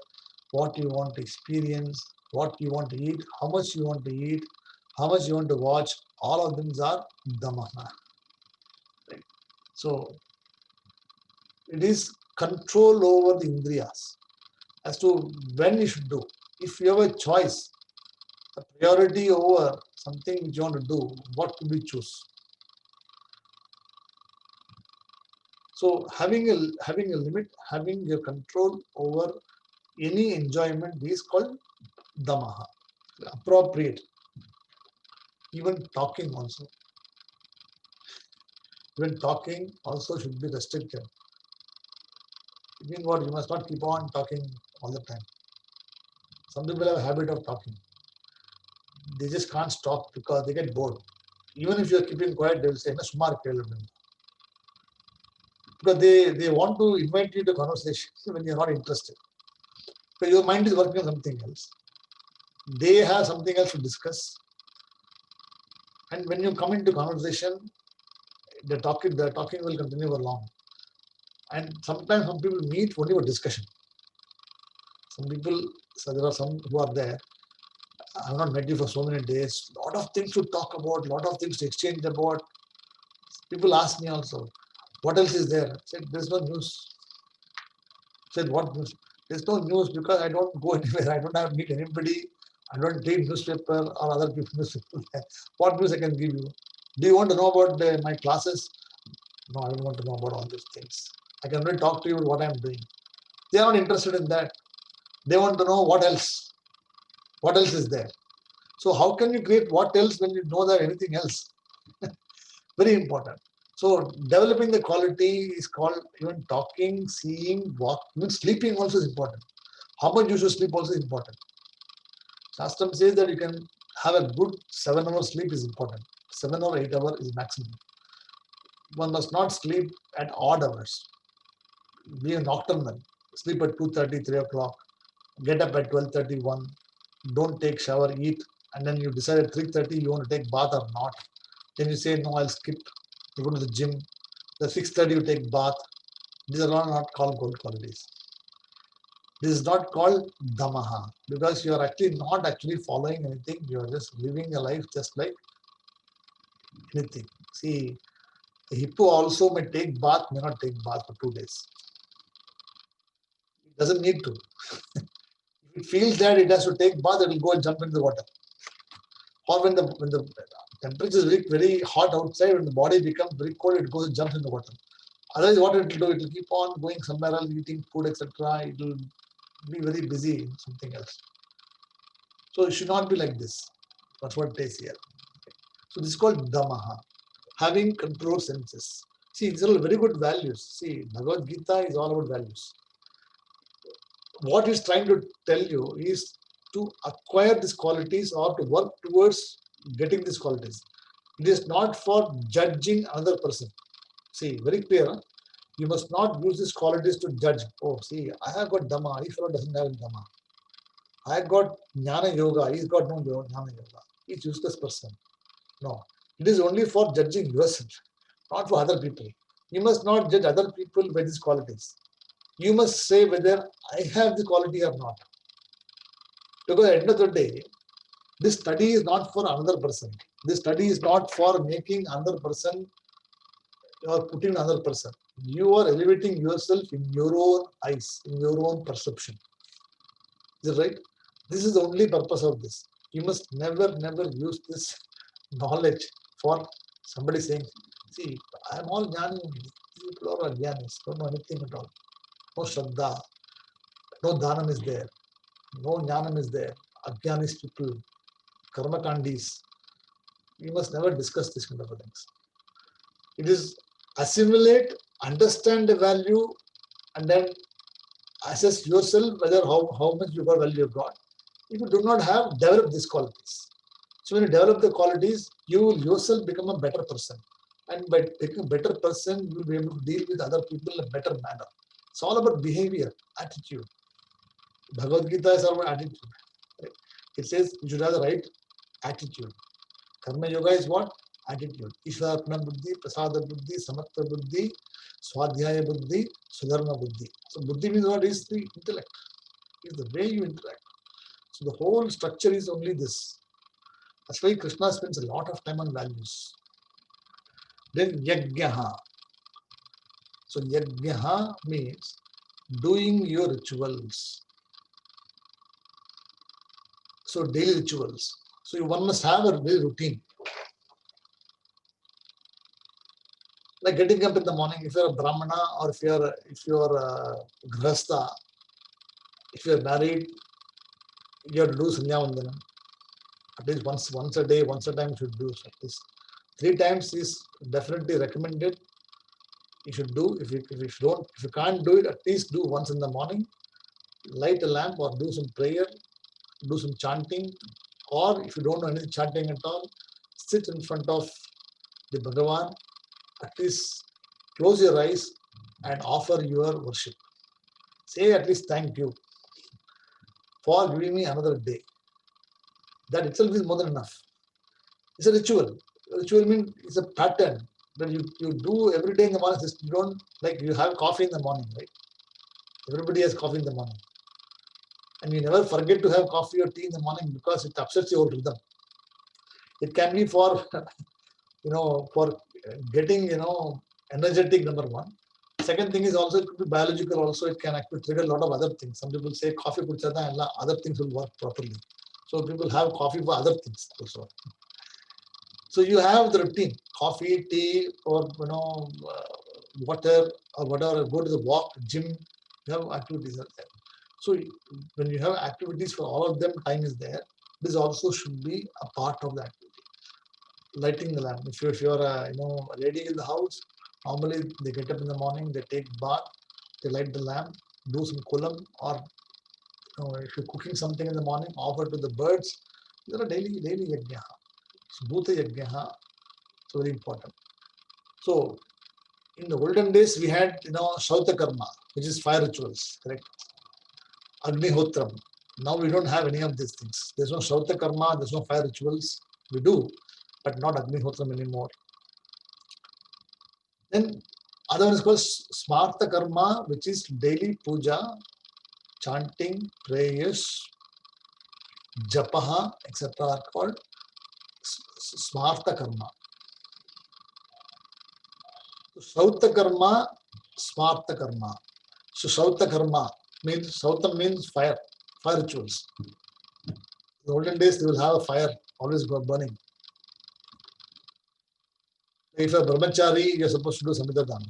what you want to experience, what you want to eat, how much you want to eat, how much you want to watch. All of them are dhamana. Right? So it is control over the indriyas as to when you should do. if you have a choice, a priority over something which you want to do, what could we choose? So having a limit, having a control over any enjoyment is called damaha, appropriate. Even talking also. Even talking also should be restricted. It means what? You must not keep on talking all the time. Some people have a habit of talking. They just can't stop because they get bored. Even if you're keeping quiet, they will say, "No, sumar kelu." Because they want to invite you to conversation when you're not interested. Because your mind is working on something else. They have something else to discuss. And when you come into conversation, the talking will continue for long. And sometimes some people meet only for discussion. Some people, so there are some who are there. I've not met you for so many days. Lot of things to talk about, lot of things to exchange about. People ask me also, what else is there? I said, there's no news. I said, what news? There's no news because I don't go anywhere. I don't have meet anybody. I don't read newspaper or other people's newspaper. What news I can give you? Do you want to know about my classes? No, I don't want to know about all these things. I can only talk to you about what I'm doing. They are not interested in that. They want to know what else. What else is there? So how can you create what else when you know that anything else? Very important. So developing the quality is called even talking, seeing, walk, even sleeping also is important. How much you should sleep also is important. Shastram says that you can have a good 7 hours sleep is important. 7 or 8 hours is maximum. One must not sleep at odd hours. Be a nocturnal. Sleep at 2:30, 3 o'clock. Get up at 12:31. Don't take shower, eat, and then you decide at 3:30 you want to take bath or not. Then you say, no, I'll skip. You go to the gym. The 6:30 you take bath. These are all not called good qualities. This is not called damaha because you are actually not actually following anything. You are just living a life just like anything. See, the hippo also may take bath, may not take bath for 2 days. It doesn't need to. If it feels that it has to take bath, it will go and jump into the water. Or when the temperature is very, very hot outside, when the body becomes very cold, it goes and jumps in the water. Otherwise, what it will do, it will keep on going somewhere else, eating food, etc. It will be very busy in something else. So it should not be like this. That's what it is here. So this is called damaha, having control senses. See, these are all very good values. See, Bhagavad Gita is all about values. What it's trying to tell you is to acquire these qualities or to work towards getting these qualities. It is not for judging another person. See, very clear. Huh? You must not use these qualities to judge. Oh, see, I have got Dhamma, this fellow doesn't have Dhamma. I have got Jnana Yoga, he's got no Jnana Yoga. He's useless person. No, it is only for judging yourself, not for other people. You must not judge other people by these qualities. You must say whether I have the quality or not. Because at the end of the day, this study is not for another person. This study is not for making another person or putting another person. You are elevating yourself in your own eyes, in your own perception. Is it right? This is the only purpose of this. You must never use this knowledge for somebody saying, see, I am all jnani. These people are all jnanis, don't know anything at all. No shraddha, no dhanam is there, no jnanam is there. Ajnanis people, karma kandis. You must never discuss this kind of things. It is assimilate, understand the value, and then assess yourself whether how much you got value you got. If you do not have, develop these qualities. So when you develop the qualities, you will yourself become a better person. And by becoming a better person, you will be able to deal with other people in a better manner. It's all about behavior, attitude. Bhagavad Gita is all about attitude. It says you should have the right attitude. Karma yoga is what? Attitude. Ishvarapna buddhi, prasada buddhi, samatva buddhi, swadhyaya buddhi, sudharma buddhi. So buddhi means what is the intellect. It's the way you interact. So the whole structure is only this. That's why Krishna spends a lot of time on values. Then yajnaha. So yajnaha means doing your rituals. So daily rituals. So one must have a daily routine. Like getting up in the morning, if you're a Brahmana or if you're a Grihastha, if you're married, you have to do Sandhya Vandanam. At least once a day, once a time you should do. So at least 3 times is definitely recommended. You should do. If you can't do it, at least do once in the morning. Light a lamp or do some prayer, do some chanting, or if you don't know any chanting at all, sit in front of the Bhagavan, at least close your eyes and offer your worship. Say at least thank you for giving me another day. That itself is more than enough. It's a ritual. Ritual means it's a pattern that you do every day in the morning. You don't, like, you have coffee in the morning, right? Everybody has coffee in the morning. And you never forget to have coffee or tea in the morning because it upsets your rhythm. It can be for, for getting, energetic, number one. Second thing is also it could be biological also. It can actually trigger a lot of other things. Some people say coffee kudichada and other things will work properly. So people have coffee for other things also. So you have the routine, coffee, tea, or water or whatever. Go to the walk, gym. You have activities are there. So when you have activities for all of them, time is there. This also should be a part of the activity. Lighting the lamp. If you're a lady in the house, normally they get up in the morning, they take bath, they light the lamp, do some kulam, or if you're cooking something in the morning, offer to the birds. These are daily yajna. Bhuta yajna. It's very important. So in the olden days, we had Shauta Karma, which is fire rituals, correct? Agnihotram. Now we don't have any of these things. There's no Shauta Karma, there's no fire rituals. We do, but not Agnihotram anymore. Then other one is called Smarta Karma, which is daily puja, chanting, prayers, japaha, etc. are called Smarta Karma. Sauta Karma, Smarta Karma. So Sauta Karma means, Sauta means fire rituals. In the olden days, they will have a fire always burning. If you're a brahmachari, you're supposed to do Samhita Dhanam.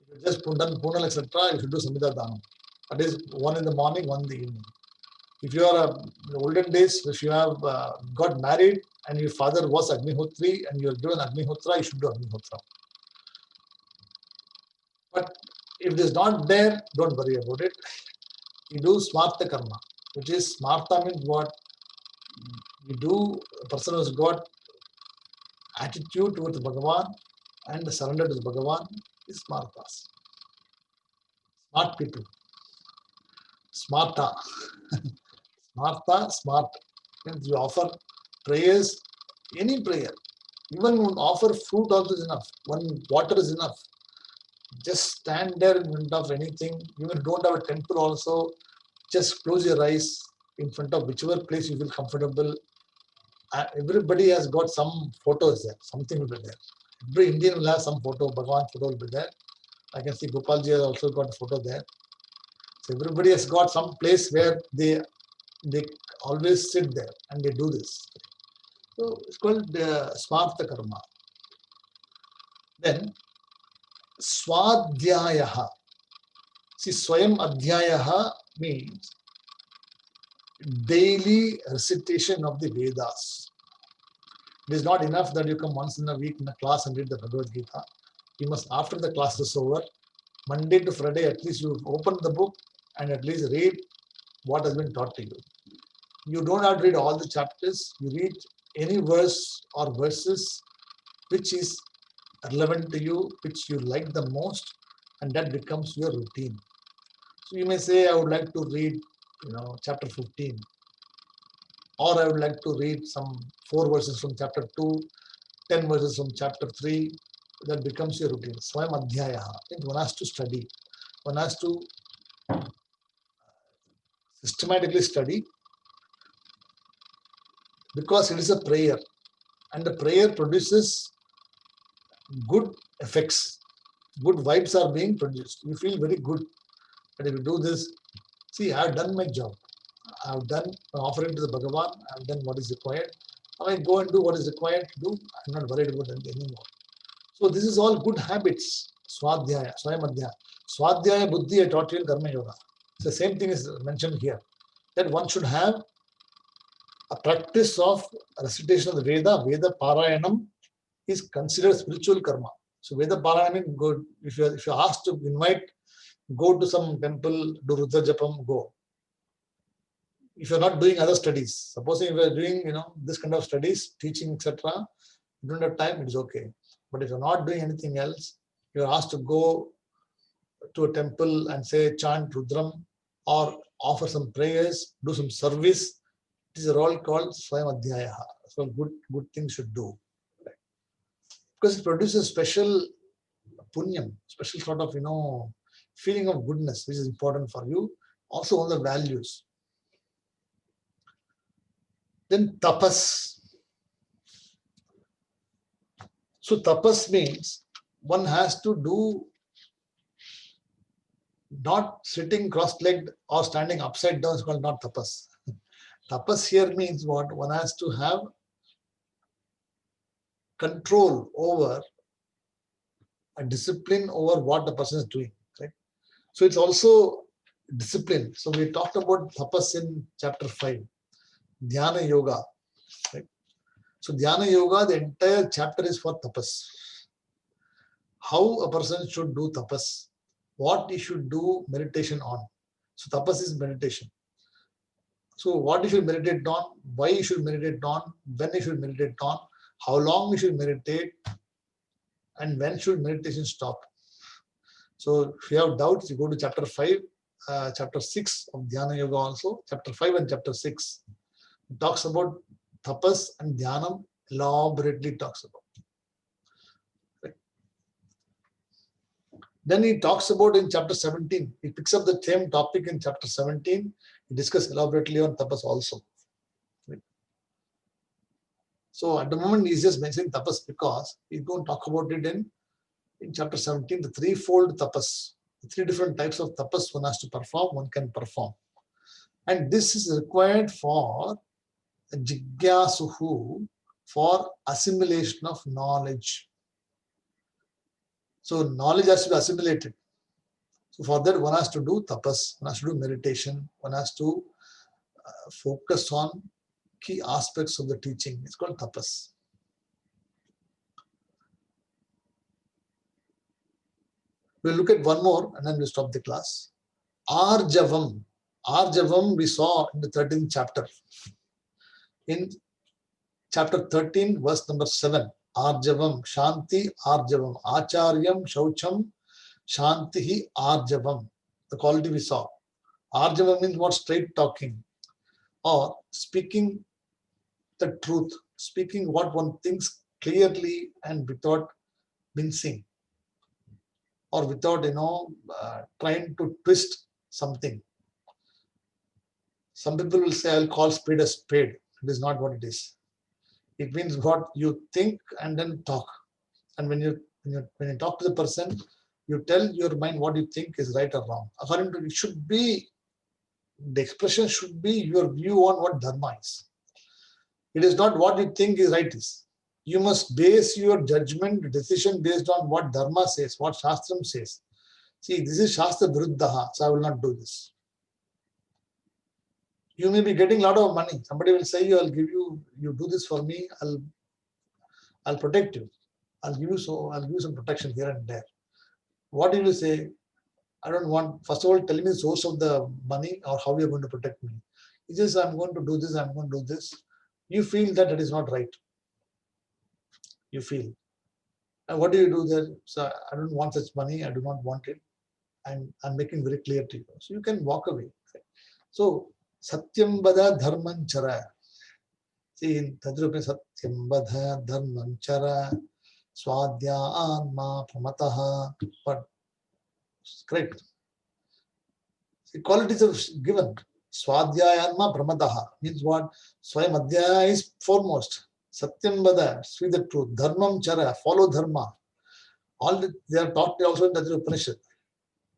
If you just done Punal, etc., you should do Samhita Dhanam. That is one in the morning, one in the evening. If you are in the olden days, if you have got married and your father was Agnihotri and you are given Agnihotra, you should do Agnihotra. But if it is not there, don't worry about it. You do Smarta Karma, which is Smarta means what? You do, a person who's got attitude towards Bhagavan and surrender to Bhagavan is Smartas. Smart people. Smarta. Smarta, smart. Means you offer prayers, any prayer. Even offer fruit also is enough. One water is enough. Just stand there in front of anything. Even if you don't have a temple also, just close your eyes in front of whichever place you feel comfortable. Everybody has got some photos there. Something will be there. Every Indian will have some photo. Bhagavan photo will be there. I can see Gopalji has also got a photo there. So everybody has got some place where they always sit there and they do this. So it's called Smarta Karma. Then Swadhyayaha. See, Swayam Adhyayaha means daily recitation of the Vedas. It is not enough that you come once in a week in a class and read the Bhagavad Gita. You must, after the class is over, Monday to Friday, at least you open the book and at least read what has been taught to you. You don't have to read all the chapters. You read any verse or verses which is relevant to you, which you like the most, and that becomes your routine. So you may say, I would like to read, chapter 15, or I would like to read some 4 verses from chapter 2, 10 verses from chapter 3. That becomes your routine. Swayam Adhyaya. One has to study. One has to systematically study because it is a prayer. And the prayer produces good effects. Good vibes are being produced. You feel very good. But if you do this, See, I have done my job. I have done my offering to the Bhagavan. I have done what is required. Now I go and do what is required to do. I'm not worried about it anymore. So this is all good habits. Swadhyaya, Swayamadhyaya. Swadhyaya Buddhi I taught you in Karma Yoga. The same thing is mentioned here. That one should have a practice of recitation of the Veda. Veda Parayanam is considered spiritual karma. So Veda Parayanam, good. If you're asked to invite, go to some temple, do Rudra Japam, go. If you're not doing other studies, supposing if you're doing this kind of studies, teaching, etc., you don't have time, it's okay. But if you're not doing anything else, you're asked to go to a temple and say chant Rudram or offer some prayers, do some service. These are all called Swayamadhyaya. So good things should do. Right? Because it produces special punyam, special sort of feeling of goodness, which is important for you. Also all the values. Then tapas. So tapas means one has to do not sitting cross-legged or standing upside down is called not tapas. Tapas here means what? One has to have control over a discipline over what the person is doing. Right? So it's also discipline. So we talked about tapas in chapter 5, Dhyana Yoga. Right? So Dhyana Yoga, the entire chapter is for tapas. How a person should do tapas, what he should do meditation on. So tapas is meditation. So what you should meditate on, why you should meditate on, when you should meditate on, how long you should meditate, and when should meditation stop. So if you have doubts, you go to chapter 5, chapter 6 of Dhyana Yoga also, chapter 5 and chapter 6. It talks about tapas and dhyanam, elaborately talks about. Right. Then he talks about in chapter 17, he picks up the same topic in chapter 17, he discusses elaborately on tapas also. Right. So at the moment he's just mentioning tapas because he's going to talk about it in chapter 17, the threefold tapas. The three different types of tapas one has to perform, one can perform. And this is required for jigyasuhu, for assimilation of knowledge. So knowledge has to be assimilated. So for that one has to do tapas, one has to do meditation, one has to focus on key aspects of the teaching. It's called tapas. We'll look at one more and then we'll stop the class. Arjavam. Arjavam we saw in the 13th chapter. In chapter 13, verse number 7. Arjavam, Shanti, Arjavam. Acharyam, Shaucham, Shantihi, Arjavam. The quality we saw. Arjavam means what? Straight talking. Or speaking the truth. Speaking what one thinks clearly and without mincing. Or without, trying to twist something. Some people will say, I'll call spade a spade. It is not what it is. It means what you think and then talk. And when you talk to the person, you tell your mind what you think is right or wrong. According to the expression should be your view on what dharma is. It is not what you think is right is. You must base your judgment, decision based on what dharma says, what shastram says. See, this is shastra viruddhaha, so I will not do this. You may be getting a lot of money. Somebody will say, I'll give you do this for me, I'll protect you. I'll give you some protection here and there. What do you say? I don't want, first of all, tell me the source of the money or how you're going to protect me. He says, I'm going to do this, I'm going to do this. You feel that it is not right. You feel. And what do you do there? So I don't want such money, I do not want it. I'm making very clear to you. So you can walk away. So Satyam Bada Dharman Chara. See in Tadrupa Satyam Bada Dharman Chara Swadhya Anma Pramataha. But correct. The qualities of given. Swadhya Anma Pramataha means what? Swayamadhyaya is foremost. Satyam Bada, speak the truth. Dharmam Chara, follow dharma. All that they are taught also in the Upanishad.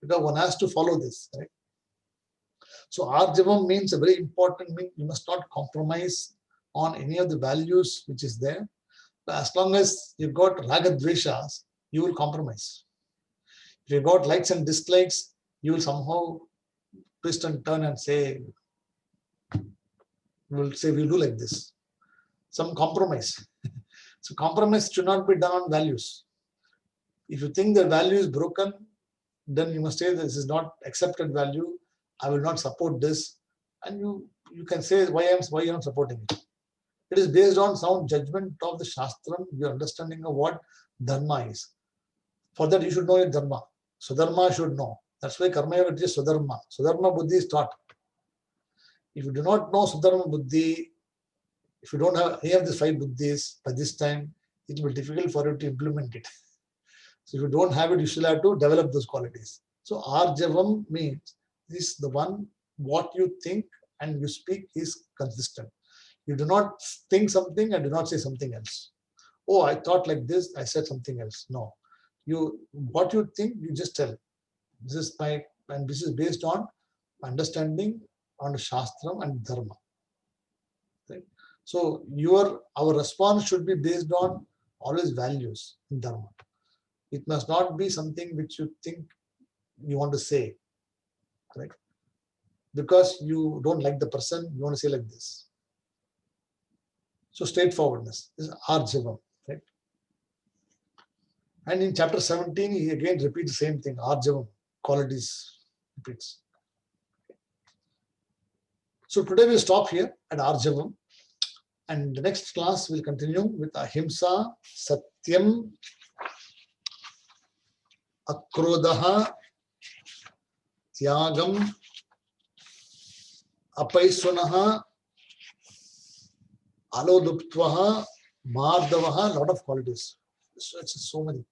Because one has to follow this, right? So Arjavam means a very important mean. You must not compromise on any of the values which is there. But as long as you've got ragadveshas, you will compromise. If you've got likes and dislikes, you will somehow twist and turn and say, we'll do like this. Some compromise. So compromise should not be done on values. If you think the value is broken, then you must say this is not accepted value. I will not support this. And you can say why I'm supporting it. It is based on sound judgment of the Shastram, your understanding of what Dharma is. For that you should know your Dharma. Swadharma should know. That's why Karma Yoga is Swadharma. Swadharma Buddhi is taught. If you do not know Swadharma Buddhi, if you don't have any of these 5 Buddhis by this time, it will be difficult for you to implement it. So if you don't have it, you still have to develop those qualities. So Arjavam means this the one what you think and you speak is consistent. You do not think something and do not say something else. Oh, I thought like this, I said something else. No. What you think, you just tell. This is and this is based on understanding on Shastram and Dharma. Right? So our response should be based on always values in Dharma. It must not be something which you think you want to say, correct? Because you don't like the person, you want to say like this. So straightforwardness is Arjavam, right? And in chapter 17, he again repeats the same thing, Arjavam, qualities repeats. So today we'll stop here at Arjavam. And the next class will continue with Ahimsa, Satyam, Akrodaha, Tyagam, Apaisunaha, Aloduptvaha, Mardavaha, a lot of qualities. It's so many.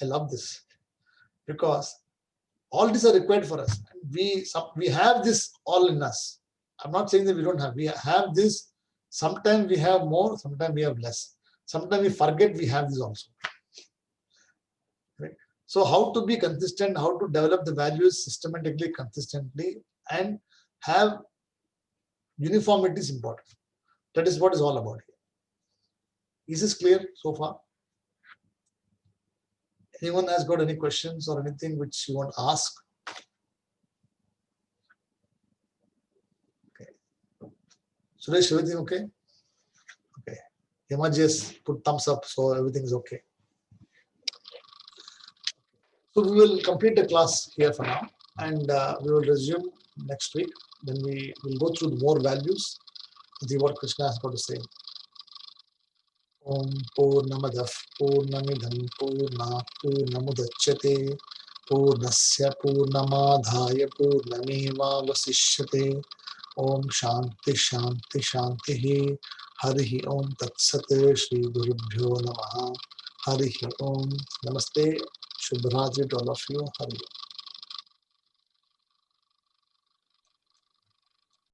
I love this because all these are required for us. We have this all in us. I'm not saying that we don't have. We have this. Sometimes we have more, sometimes we have less. Sometimes we forget we have this also. Right? So how to be consistent, how to develop the values systematically, consistently, and have uniformity is important. That is what is all about here. Is this clear so far? Anyone has got any questions or anything which you want to ask? Okay. Suresh, everything okay? Okay. Yama just put thumbs up, so everything is okay. So we will complete the class here for now, and we will resume next week. Then we will go through more values. See what Krishna has got to say. Om Purnamadah Purnamidham Purnat Purnamudachyate Purnasya Purnamadhaya Purnameva Vasishyate. Om Shanti Shanti Shanti Harihi Om Tat Sat Shri Gurubhyo Namaha Harihi Om. Namaste. Shubhratri to all of you. Harihi.